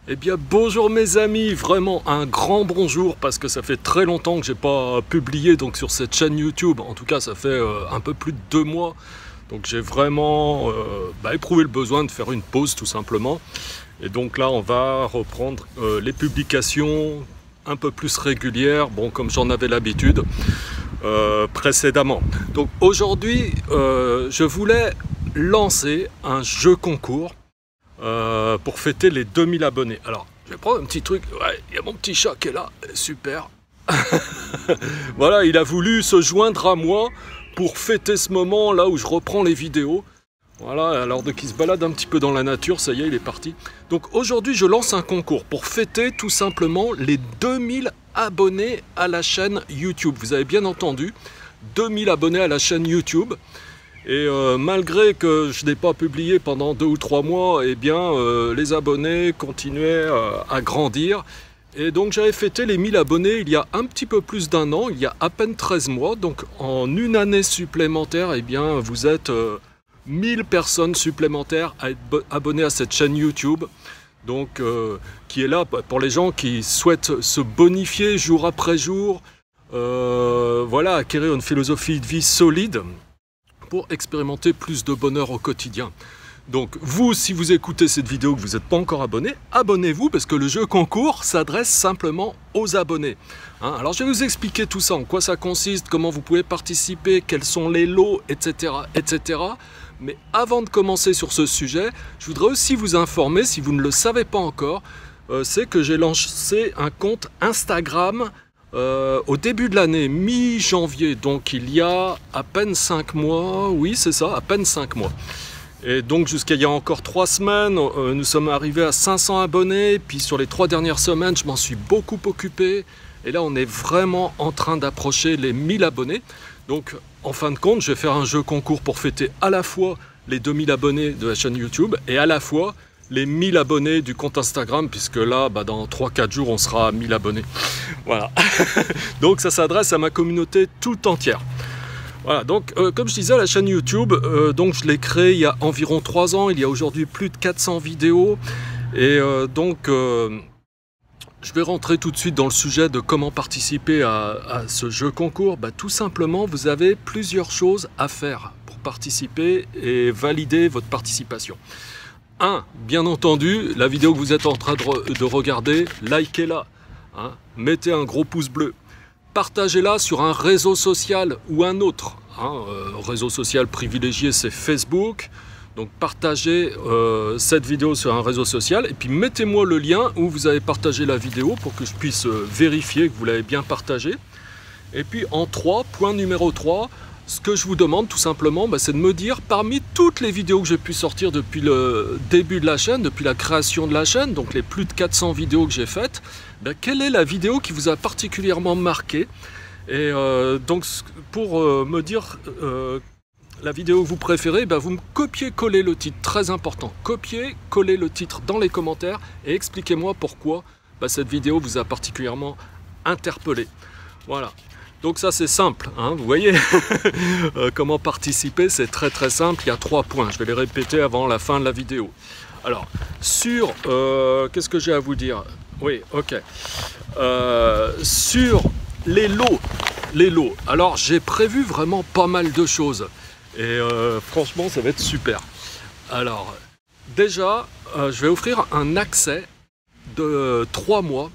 Eh bien bonjour mes amis, vraiment un grand bonjour parce que ça fait très longtemps que j'ai pas publié donc sur cette chaîne YouTube. En tout cas ça fait un peu plus de 2 mois. Donc j'ai vraiment éprouvé le besoin de faire une pause tout simplement. Et donc là on va reprendre les publications un peu plus régulières, bon comme j'en avais l'habitude précédemment. Donc aujourd'hui je voulais lancer un jeu concours pour fêter les 2000 abonnés. Alors, je vais prendre un petit truc. Ouais, il y a mon petit chat qui est là. Super. Voilà, il a voulu se joindre à moi pour fêter ce moment là où je reprends les vidéos. Voilà, alors qu'il se balade un petit peu dans la nature, ça y est, il est parti. Donc aujourd'hui, je lance un concours pour fêter tout simplement les 2000 abonnés à la chaîne YouTube. Vous avez bien entendu, 2000 abonnés à la chaîne YouTube. Et malgré que je n'ai pas publié pendant 2 ou 3 mois, eh bien les abonnés continuaient à grandir. Et donc j'avais fêté les 1000 abonnés il y a un petit peu plus d'1 an, il y a à peine 13 mois. Donc en une année supplémentaire, eh bien vous êtes 1000 personnes supplémentaires à être abonnées à cette chaîne YouTube. Donc qui est là pour les gens qui souhaitent se bonifier jour après jour. Voilà, acquérir une philosophie de vie solide pour expérimenter plus de bonheur au quotidien. Donc vous, si vous écoutez cette vidéo que vous n'êtes pas encore abonné, abonnez-vous parce que le jeu concours s'adresse simplement aux abonnés. Alors je vais vous expliquer tout ça, en quoi ça consiste, comment vous pouvez participer, quels sont les lots, etc. etc. Mais avant de commencer sur ce sujet, je voudrais aussi vous informer, si vous ne le savez pas encore, c'est que j'ai lancé un compte Instagram au début de l'année, mi-janvier, donc il y a à peine 5 mois, oui c'est ça, à peine 5 mois. Et donc jusqu'à il y a encore 3 semaines, nous sommes arrivés à 500 abonnés, puis sur les 3 dernières semaines, je m'en suis beaucoup occupé, et là on est vraiment en train d'approcher les 1000 abonnés. Donc en fin de compte, je vais faire un jeu concours pour fêter à la fois les 2000 abonnés de la chaîne YouTube, et à la fois les 1000 abonnés du compte Instagram, puisque là, dans 3-4 jours, on sera à 1000 abonnés. Voilà. Donc ça s'adresse à ma communauté tout entière. Voilà, donc comme je disais, la chaîne YouTube, donc je l'ai créée il y a environ 3 ans, il y a aujourd'hui plus de 400 vidéos. Et je vais rentrer tout de suite dans le sujet de comment participer à ce jeu concours. Tout simplement, vous avez plusieurs choses à faire pour participer et valider votre participation. Bien entendu, la vidéo que vous êtes en train de regarder, likez-la, mettez un gros pouce bleu, partagez-la sur un réseau social ou un autre. Réseau social privilégié, c'est Facebook, donc partagez cette vidéo sur un réseau social et puis mettez-moi le lien où vous avez partagé la vidéo pour que je puisse vérifier que vous l'avez bien partagée. Et puis point numéro 3, ce que je vous demande tout simplement, c'est de me dire parmi toutes les vidéos que j'ai pu sortir depuis le début de la chaîne, depuis la création de la chaîne, donc les plus de 400 vidéos que j'ai faites, quelle est la vidéo qui vous a particulièrement marqué? Et donc pour me dire la vidéo que vous préférez, vous me copiez-collez le titre, très important, copiez-collez le titre dans les commentaires et expliquez-moi pourquoi cette vidéo vous a particulièrement interpellé. Voilà. Donc ça c'est simple, vous voyez comment participer, c'est très simple, il y a 3 points, je vais les répéter avant la fin de la vidéo. Alors, sur, qu'est-ce que j'ai à vous dire? Oui, ok. Sur les lots, alors j'ai prévu vraiment pas mal de choses, et franchement ça va être super. Alors, déjà, je vais offrir un accès de 3 mois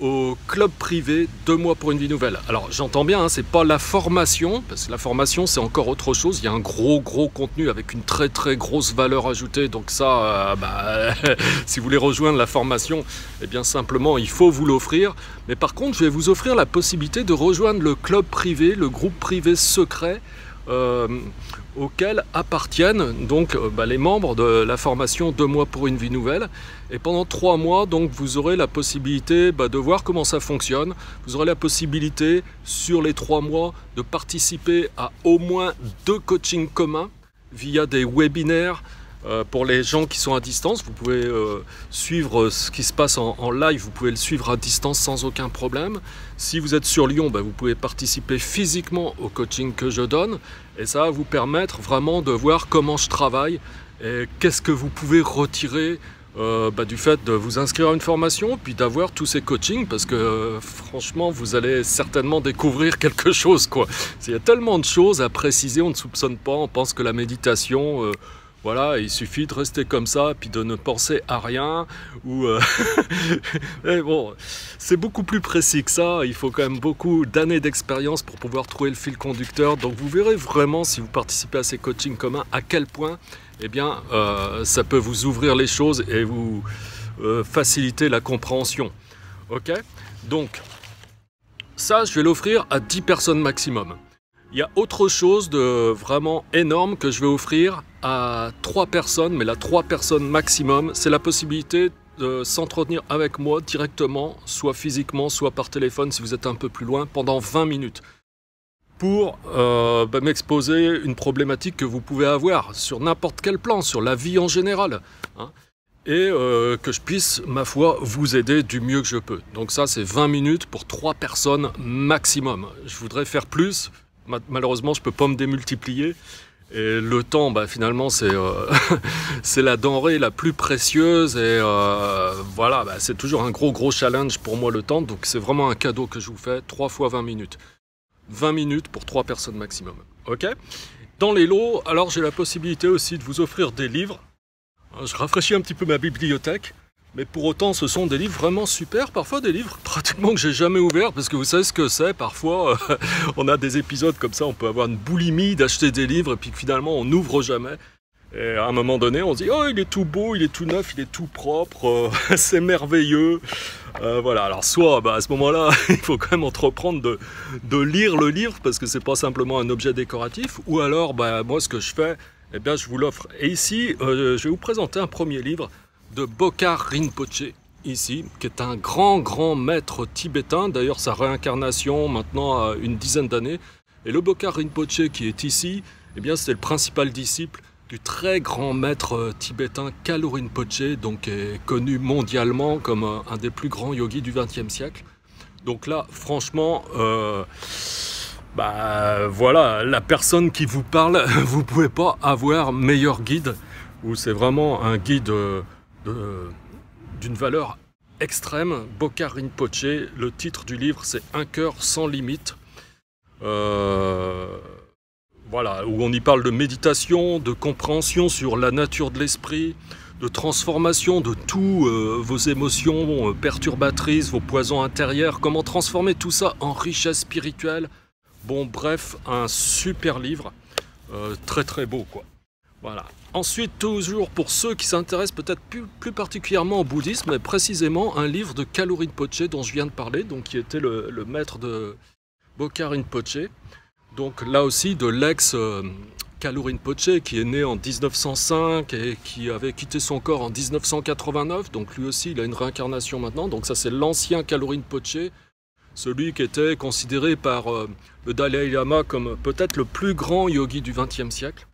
au club privé 2 mois pour une vie nouvelle. Alors j'entends bien, c'est pas la formation, parce que la formation c'est encore autre chose, il y a un gros contenu avec une très grosse valeur ajoutée, donc ça, si vous voulez rejoindre la formation, eh bien simplement il faut vous l'offrir. Mais par contre je vais vous offrir la possibilité de rejoindre le club privé, le groupe privé secret, auxquels appartiennent donc les membres de la formation 2 mois pour une vie nouvelle. Et pendant 3 mois, donc, vous aurez la possibilité de voir comment ça fonctionne. Vous aurez la possibilité, sur les 3 mois, de participer à au moins 2 coachings communs via des webinaires. Pour les gens qui sont à distance, vous pouvez suivre ce qui se passe en live, vous pouvez le suivre à distance sans aucun problème. Si vous êtes sur Lyon, vous pouvez participer physiquement au coaching que je donne. Et ça va vous permettre vraiment de voir comment je travaille et qu'est-ce que vous pouvez retirer du fait de vous inscrire à une formation, puis d'avoir tous ces coachings, parce que franchement, vous allez certainement découvrir quelque chose, quoi. Il y a tellement de choses à préciser, on ne soupçonne pas, on pense que la méditation, voilà, il suffit de rester comme ça, puis de ne penser à rien, ou... Mais bon, c'est beaucoup plus précis que ça, il faut quand même beaucoup d'années d'expérience pour pouvoir trouver le fil conducteur, donc vous verrez vraiment, si vous participez à ces coachings communs, à quel point eh bien, ça peut vous ouvrir les choses et vous faciliter la compréhension. Ok? Donc, ça, je vais l'offrir à 10 personnes maximum. Il y a autre chose de vraiment énorme que je vais offrir à 3 personnes, mais la 3 personnes maximum, c'est la possibilité de s'entretenir avec moi directement, soit physiquement, soit par téléphone si vous êtes un peu plus loin, pendant 20 minutes. Pour m'exposer une problématique que vous pouvez avoir sur n'importe quel plan, sur la vie en général, hein, et que je puisse, ma foi, vous aider du mieux que je peux. Donc ça, c'est 20 minutes pour 3 personnes maximum. Je voudrais faire plus, malheureusement, je ne peux pas me démultiplier, et le temps, finalement, c'est c'est la denrée la plus précieuse, et voilà, c'est toujours un gros challenge pour moi, le temps, donc c'est vraiment un cadeau que je vous fais, 3 fois 20 minutes. 20 minutes pour 3 personnes maximum. Ok? Dans les lots, alors j'ai la possibilité aussi de vous offrir des livres. Je rafraîchis un petit peu ma bibliothèque, mais pour autant ce sont des livres vraiment super, parfois des livres pratiquement que j'ai jamais ouverts, parce que vous savez ce que c'est, parfois on a des épisodes comme ça, on peut avoir une boulimie d'acheter des livres, et puis finalement on n'ouvre jamais. Et à un moment donné, on se dit « Oh, il est tout beau, il est tout neuf, il est tout propre, c'est merveilleux !» Voilà, alors soit à ce moment-là, il faut quand même entreprendre de lire le livre, parce que c'est pas simplement un objet décoratif, ou alors, moi, ce que je fais, eh bien, je vous l'offre. Et ici, je vais vous présenter un premier livre de Bokar Rinpoche, ici, qui est un grand maître tibétain, d'ailleurs sa réincarnation maintenant a une dizaine d'années. Et le Bokar Rinpoche qui est ici, eh bien, c'est le principal disciple du très grand maître tibétain Kalu Rinpoche, donc est connu mondialement comme un des plus grands yogis du XXe siècle. Donc là, franchement, voilà, la personne qui vous parle, vous ne pouvez pas avoir meilleur guide, ou c'est vraiment un guide d'une valeur extrême. Bokar Rinpoche, le titre du livre, c'est Un cœur sans limite. Voilà, où on y parle de méditation, de compréhension sur la nature de l'esprit, de transformation de tous vos émotions perturbatrices, vos poisons intérieurs, comment transformer tout ça en richesse spirituelle. Bon, bref, un super livre, très beau, quoi. Voilà. Ensuite, toujours pour ceux qui s'intéressent peut-être plus particulièrement au bouddhisme, mais précisément un livre de Kalu Rinpoche dont je viens de parler, donc qui était le maître de Bokar Rinpoche. Donc là aussi de l'ex-Kalu Rinpoche qui est né en 1905 et qui avait quitté son corps en 1989. Donc lui aussi il a une réincarnation maintenant. Donc ça c'est l'ancien Kalu Rinpoche, celui qui était considéré par le Dalai Lama comme peut-être le plus grand yogi du XXe siècle.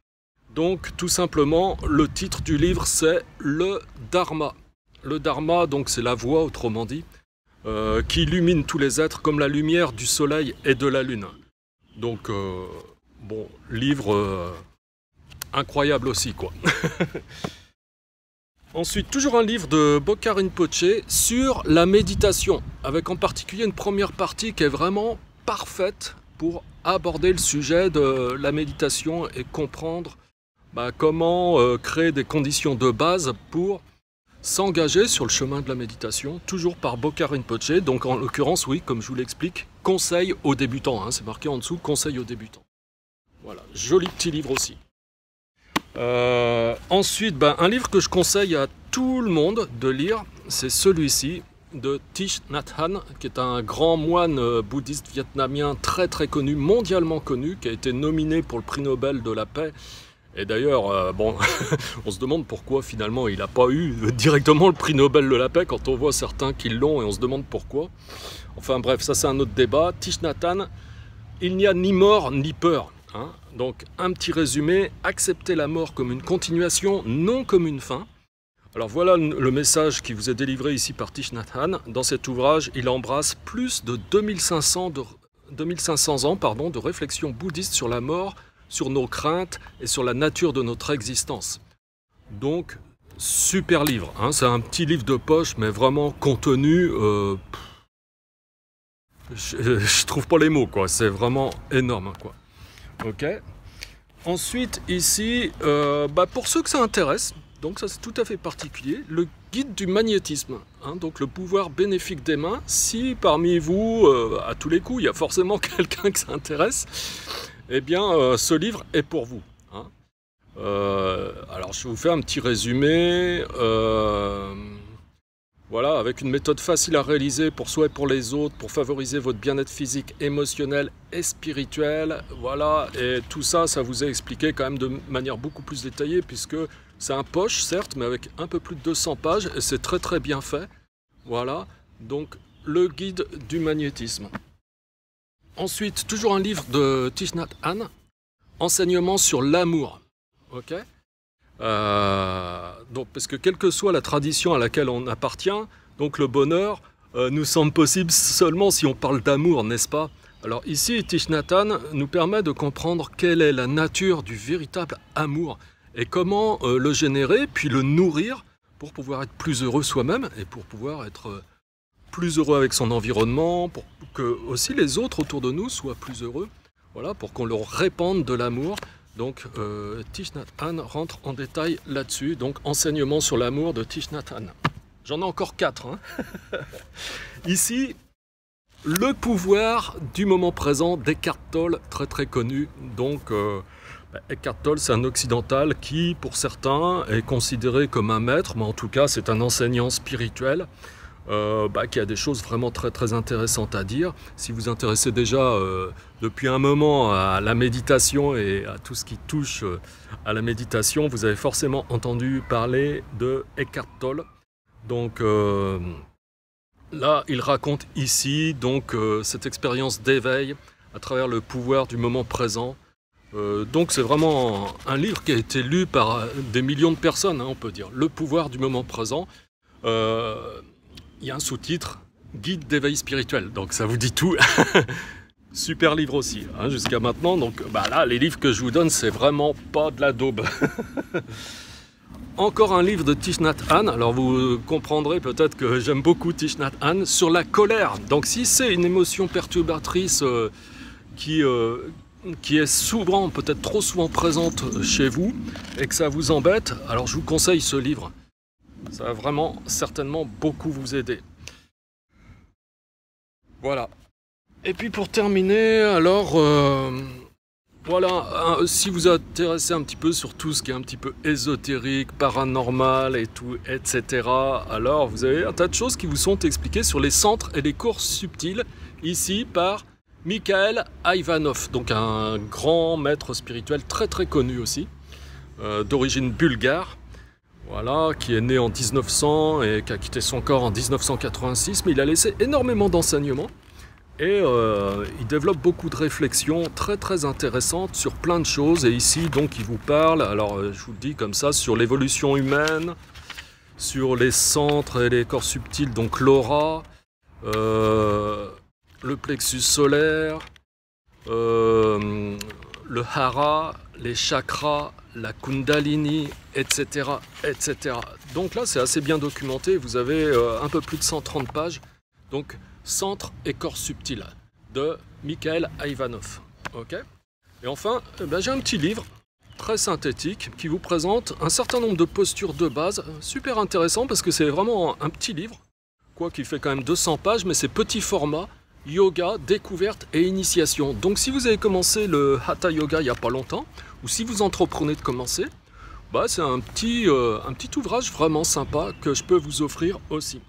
Donc tout simplement le titre du livre c'est le Dharma. Le Dharma donc c'est la voie autrement dit, qui illumine tous les êtres comme la lumière du soleil et de la lune. Donc, bon, livre incroyable aussi, quoi. Ensuite, toujours un livre de Bokar Rinpoche sur la méditation, avec en particulier une première partie qui est vraiment parfaite pour aborder le sujet de la méditation et comprendre comment créer des conditions de base pour s'engager sur le chemin de la méditation, toujours par Bokar Rinpoche. Donc en l'occurrence, oui, comme je vous l'explique, conseil aux débutants, hein, c'est marqué en dessous, conseil aux débutants. Voilà, joli petit livre aussi. Ensuite, un livre que je conseille à tout le monde de lire, c'est celui-ci, de Thich Nhat Hanh, qui est un grand moine bouddhiste vietnamien très connu, mondialement connu, qui a été nominé pour le prix Nobel de la paix. Et d'ailleurs, bon, on se demande pourquoi finalement il n'a pas eu directement le prix Nobel de la paix quand on voit certains qui l'ont et on se demande pourquoi. Enfin bref, ça c'est un autre débat. Thich Nhat Hanh, il n'y a ni mort ni peur. Hein. Donc un petit résumé, accepter la mort comme une continuation, non comme une fin. Alors voilà le message qui vous est délivré ici par Thich Nhat Hanh. Dans cet ouvrage, il embrasse plus de 2500 ans de réflexion bouddhiste sur la mort, sur nos craintes et sur la nature de notre existence. Donc, super livre, hein. C'est un petit livre de poche, mais vraiment contenu, je trouve pas les mots, quoi. C'est vraiment énorme, quoi. Ok. Ensuite, ici, pour ceux que ça intéresse, donc ça c'est tout à fait particulier, le guide du magnétisme, hein, donc le pouvoir bénéfique des mains. Si parmi vous, à tous les coups, il y a forcément quelqu'un que ça intéresse, eh bien, ce livre est pour vous. Hein. Alors, je vais vous faire un petit résumé. Voilà, avec une méthode facile à réaliser pour soi et pour les autres, pour favoriser votre bien-être physique, émotionnel et spirituel. Voilà, et tout ça, ça vous est expliqué quand même de manière beaucoup plus détaillée, puisque c'est un poche, certes, mais avec un peu plus de 200 pages, et c'est très très bien fait. Voilà, donc le guide du magnétisme. Ensuite, toujours un livre de Thich Nhat Hanh, Enseignement sur l'amour. Ok. Donc, parce que quelle que soit la tradition à laquelle on appartient, donc le bonheur nous semble possible seulement si on parle d'amour, n'est-ce pas? Alors ici, Thich Nhat Hanh nous permet de comprendre quelle est la nature du véritable amour et comment le générer, puis le nourrir pour pouvoir être plus heureux soi-même et pour pouvoir être plus heureux avec son environnement, pour que aussi les autres autour de nous soient plus heureux, voilà, pour qu'on leur répande de l'amour. Donc, Thich Nhat Hanh rentre en détail là-dessus. Donc, enseignement sur l'amour de Thich Nhat Hanh. J'en ai encore 4. Hein. Ici, le pouvoir du moment présent d'Eckhart Tolle, très très connu. Donc, Eckhart Tolle, c'est un occidental qui, pour certains, est considéré comme un maître, mais en tout cas, c'est un enseignant spirituel. Qui a des choses vraiment très très intéressantes à dire. Si vous vous intéressez déjà depuis un moment à la méditation et à tout ce qui touche à la méditation, vous avez forcément entendu parler de Eckhart Tolle. Donc là, il raconte ici donc cette expérience d'éveil à travers le pouvoir du moment présent. Donc c'est vraiment un livre qui a été lu par des millions de personnes, hein, on peut dire. Le pouvoir du moment présent. Il y a un sous-titre, Guide d'éveil spirituel, donc ça vous dit tout. Super livre aussi, hein, jusqu'à maintenant. Donc là, les livres que je vous donne, c'est vraiment pas de la daube. Encore un livre de Thich Nhat Hanh. Alors vous comprendrez peut-être que j'aime beaucoup Thich Nhat Hanh sur la colère. Donc si c'est une émotion perturbatrice qui est souvent, peut-être trop souvent présente chez vous et que ça vous embête, alors je vous conseille ce livre. Ça va vraiment certainement beaucoup vous aider. Voilà. Et puis pour terminer, alors voilà, si vous vous intéressez un petit peu sur tout ce qui est un petit peu ésotérique, paranormal et tout, etc. Alors vous avez un tas de choses qui vous sont expliquées sur les centres et les cours subtils, ici par Mikhail Ivanov, donc un grand maître spirituel très très connu aussi, d'origine bulgare. Voilà, qui est né en 1900 et qui a quitté son corps en 1986, mais il a laissé énormément d'enseignements et il développe beaucoup de réflexions très très intéressantes sur plein de choses. Et ici, donc, il vous parle, alors je vous le dis comme ça, sur l'évolution humaine, sur les centres et les corps subtils, donc l'aura, le plexus solaire, le hara, les chakras, la kundalini, etc., etc. Donc là, c'est assez bien documenté. Vous avez un peu plus de 130 pages. Donc, centre et corps subtil de Mikhail Ivanov. Ok. Et enfin, j'ai un petit livre très synthétique qui vous présente un certain nombre de postures de base, super intéressant parce que c'est vraiment un petit livre, quoi, qui fait quand même 200 pages, mais c'est petit format. Yoga, découverte et initiation. Donc si vous avez commencé le Hatha Yoga il n'y a pas longtemps, ou si vous entreprenez de commencer, c'est un petit ouvrage vraiment sympa que je peux vous offrir aussi.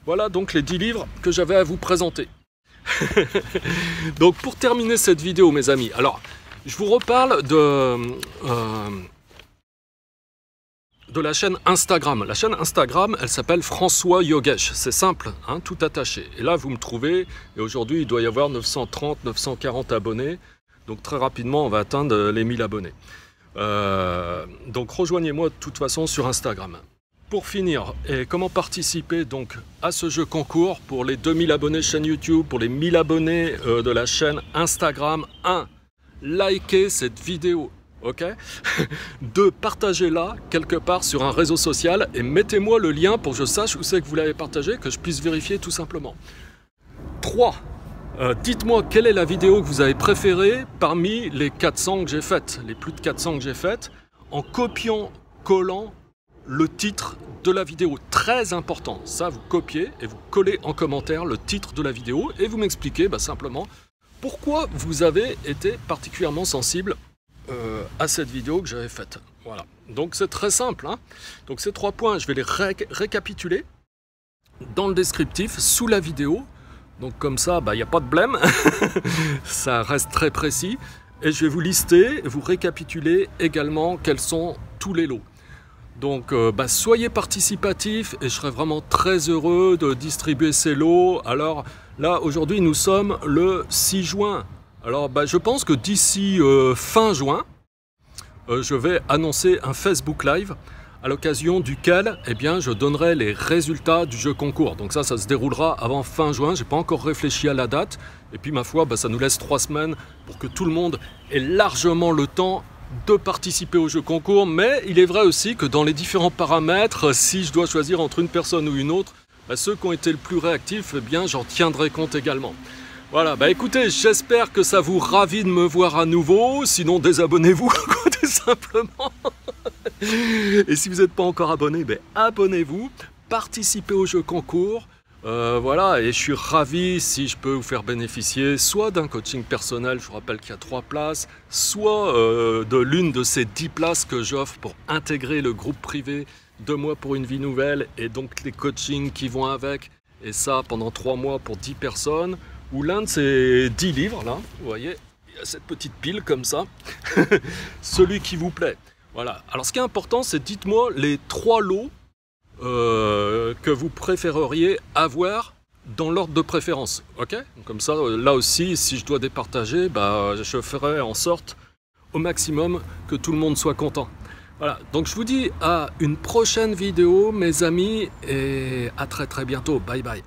Voilà donc les 10 livres que j'avais à vous présenter. Donc pour terminer cette vidéo, mes amis, alors je vous reparle de la chaîne Instagram. La chaîne Instagram, elle s'appelle François Yogesh. C'est simple, hein, tout attaché. Et là, vous me trouvez, et aujourd'hui, il doit y avoir 930, 940 abonnés. Donc très rapidement, on va atteindre les 1000 abonnés. Donc rejoignez-moi de toute façon sur Instagram. Pour finir, et comment participer donc à ce jeu concours pour les 2000 abonnés chaîne YouTube, pour les 1000 abonnés de la chaîne Instagram? 1. Likez cette vidéo ok, de partager là, quelque part sur un réseau social, et mettez-moi le lien pour que je sache où c'est que vous l'avez partagé, que je puisse vérifier tout simplement. 3. Dites-moi quelle est la vidéo que vous avez préférée parmi les 400 que j'ai faites, les plus de 400 que j'ai faites, en copiant, collant le titre de la vidéo. Très important, ça vous copiez et vous collez en commentaire le titre de la vidéo et vous m'expliquez simplement pourquoi vous avez été particulièrement sensible à cette vidéo que j'avais faite. Voilà, donc c'est très simple, hein. Donc ces 3 points, je vais les récapituler dans le descriptif sous la vidéo. Donc comme ça, il n'y a pas de blême, ça reste très précis. Et je vais vous lister, vous récapituler également quels sont tous les lots. Donc soyez participatifs et je serai vraiment très heureux de distribuer ces lots. Alors là, aujourd'hui, nous sommes le 6 juin. Alors je pense que d'ici fin juin, je vais annoncer un Facebook Live à l'occasion duquel je donnerai les résultats du jeu concours. Donc ça se déroulera avant fin juin, je n'ai pas encore réfléchi à la date. Et puis ma foi, ça nous laisse 3 semaines pour que tout le monde ait largement le temps de participer au jeu concours. Mais il est vrai aussi que dans les différents paramètres, si je dois choisir entre une personne ou une autre, ceux qui ont été le plus réactifs, j'en tiendrai compte également. Voilà, écoutez, j'espère que ça vous ravit de me voir à nouveau. Sinon, désabonnez-vous, tout simplement. Et si vous n'êtes pas encore abonné, abonnez-vous, participez au jeu concours. Voilà, et je suis ravi si je peux vous faire bénéficier soit d'un coaching personnel, je vous rappelle qu'il y a 3 places, soit de l'une de ces 10 places que j'offre pour intégrer le groupe privé 2 mois pour une vie nouvelle et donc les coachings qui vont avec, et ça pendant 3 mois pour 10 personnes, ou l'un de ces 10 livres là, vous voyez, il y a cette petite pile comme ça, celui qui vous plaît. Voilà, alors ce qui est important, c'est dites-moi les 3 lots que vous préféreriez avoir dans l'ordre de préférence, ok? Comme ça, là aussi, si je dois départager, je ferai en sorte au maximum que tout le monde soit content. Voilà, donc je vous dis à une prochaine vidéo, mes amis, et à très bientôt. Bye bye.